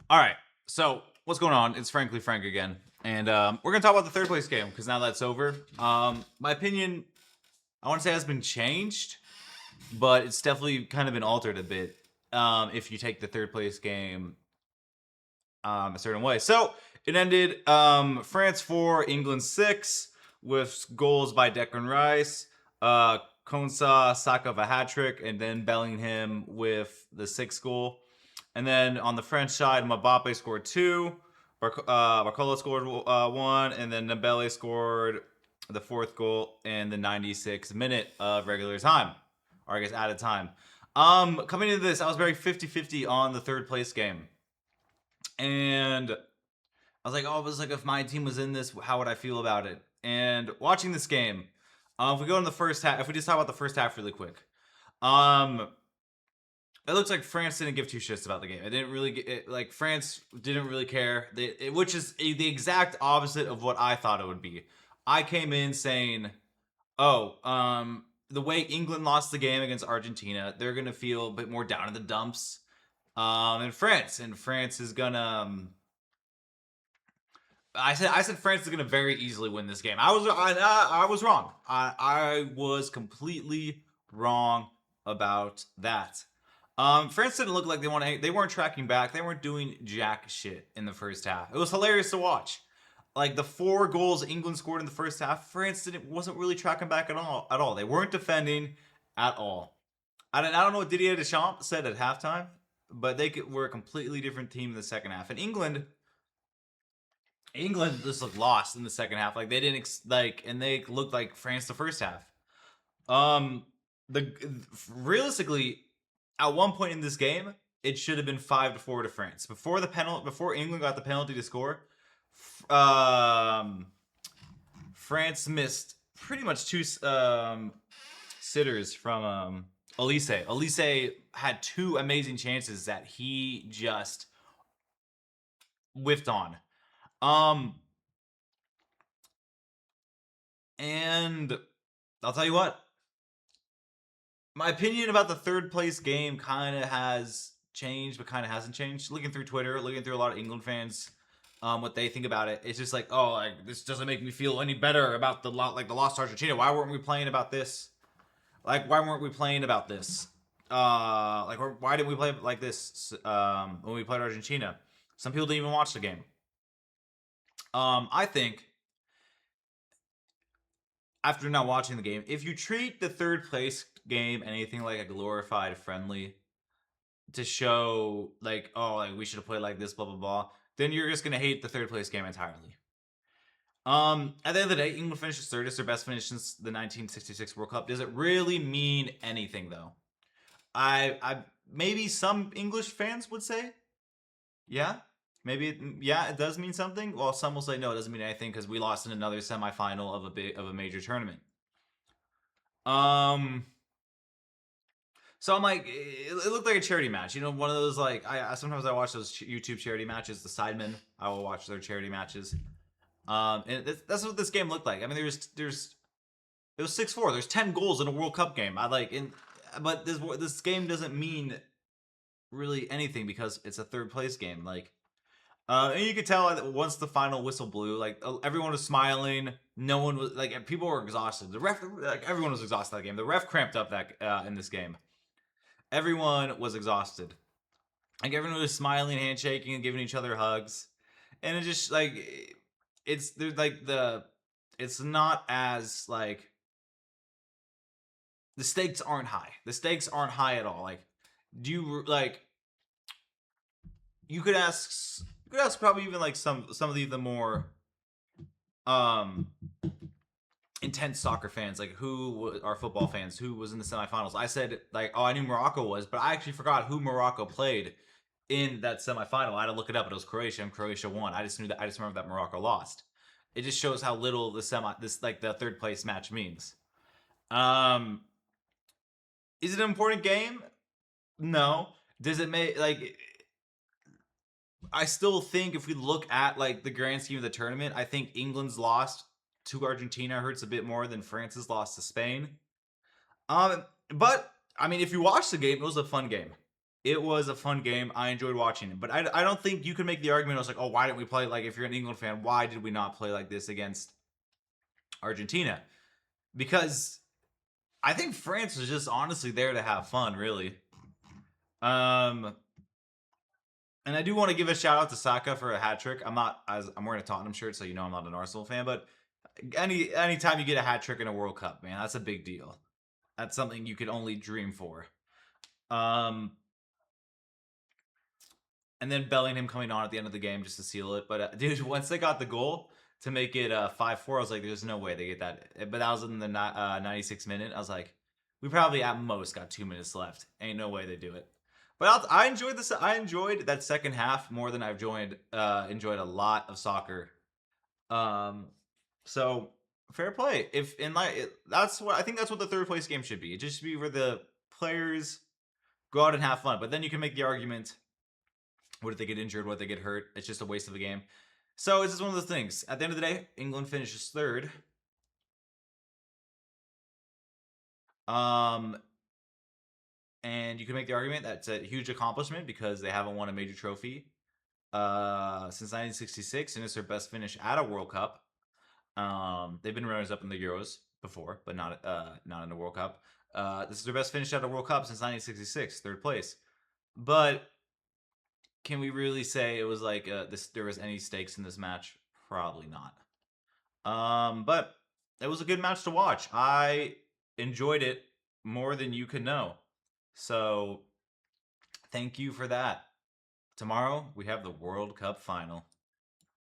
All right. So what's going on? It's Frankly Frank again, and we're gonna talk about the third place game because now that's over. My opinion, I want to say has been changed, but it's definitely kind of been altered a bit. If you take the third place game a certain way, so it ended France 4, England 6, with goals by Declan Rice, Konsa, Saka of a hat trick, and then Bellingham with the sixth goal. And then on the French side, Mbappe scored two, Barcola scored one, and then Nabele scored the fourth goal in the 96th minute of regular time, or I guess added time. Coming into this, I was very 50-50 on the third place game. And I was like, oh, it was like if my team was in this, how would I feel about it? And watching this game, if we go in the first half, if we just talk about the first half really quick, um, it looks like France didn't give two shits about the game. It didn't really get like France didn't really care, which is the exact opposite of what I thought it would be. I came in saying, "Oh, the way England lost the game against Argentina, they're gonna feel a bit more down in the dumps." And France is gonna. I said France is gonna very easily win this game. I was wrong. I was completely wrong about that. France didn't look like they want to. They weren't tracking back. They weren't doing jack shit in the first half. It was hilarious to watch. Like the four goals England scored in the first half, France wasn't really tracking back at all. At all, they weren't defending at all. I don't know what Didier Deschamps said at halftime, but were a completely different team in the second half. And England just looked lost in the second half. Like they didn't and they looked like France the first half. Um, the realistically, at one point in this game, it should have been 5-4 to France before the penalty. Before England got the penalty to score, France missed pretty much two sitters from Elise. Elise had two amazing chances that he just whiffed on. Um, and I'll tell you what, my opinion about the third place game kind of has changed, but kind of hasn't changed. Looking through Twitter, looking through a lot of England fans, what they think about it, it's just like, oh, like this doesn't make me feel any better about the lost Argentina. Why weren't we playing about this? Like, why weren't we playing about this? Why didn't we play like this when we played Argentina? Some people didn't even watch the game. I think after not watching the game, if you treat the third place game anything like a glorified friendly to show like, oh, like we should have played like this, blah blah blah, then you're just gonna hate the third place game entirely. At the end of the day, England finishes third. It's their best finish since the 1966 World Cup. Does it really mean anything though? I maybe some English fans would say, yeah, yeah, it does mean something. Well, some will say no, it doesn't mean anything because we lost in another semifinal of a major tournament. Um, so I'm like, it looked like a charity match. You know, one of those like sometimes I watch those YouTube charity matches. The Sidemen, I will watch their charity matches. And that's what this game looked like. I mean, it was 6-4. There's 10 goals in a World Cup game. But this game doesn't mean really anything because it's a third place game. Like, and you could tell that once the final whistle blew, like everyone was smiling. No one was like, people were exhausted. The ref, like everyone was exhausted that game. The ref cramped up that in this game. Everyone was exhausted. Like everyone was smiling, handshaking, and giving each other hugs, and it just like it's there's like it's not as like the stakes aren't high. The stakes aren't high at all. Like, do you like? You could ask probably even like some of the more um intense soccer fans, like who are football fans, who was in the semifinals. I said like, oh, I knew Morocco was, but I actually forgot who Morocco played in that semifinal. I had to look it up, but it was Croatia, and Croatia won. I just remember that Morocco lost. It just shows how little the third place match means. Um, is it an important game? No. Does it make like? I still think if we look at like the grand scheme of the tournament, I think England's lost to Argentina hurts a bit more than France's lost to Spain. But I mean, if you watch the game, it was a fun game. It was a fun game. I enjoyed watching it, but I don't think you can make the argument. I was like, oh, why didn't we play like if you're an England fan, why did we not play like this against Argentina? Because I think France was just honestly there to have fun, really. And I do want to give a shout out to Saka for a hat trick. I'm wearing a Tottenham shirt, so you know I'm not an Arsenal fan, but anytime you get a hat trick in a World Cup, man, that's a big deal. That's something you could only dream for. And then Bellingham coming on at the end of the game just to seal it. But dude, once they got the goal to make it 5-4, I was like, there's no way they get that. But that was in the 96th minute. I was like, we probably at most got 2 minutes left. Ain't no way they do it. But I enjoyed this. I enjoyed that second half more than I've enjoyed a lot of soccer. So fair play. If in that's what I think that's what the third place game should be. It just should be where the players go out and have fun. But then you can make the argument, what if they get injured? What if they get hurt? It's just a waste of a game. So it's just one of those things. At the end of the day, England finishes third. And you can make the argument that's a huge accomplishment because they haven't won a major trophy since 1966, and it's their best finish at a World Cup. They've been runners up in the Euros before, but not in the World Cup. This is their best finish at a World Cup since 1966, third place. But can we really say it was like there was any stakes in this match? Probably not. But it was a good match to watch. I enjoyed it more than you could know. So thank you for that. Tomorrow we have the World Cup final.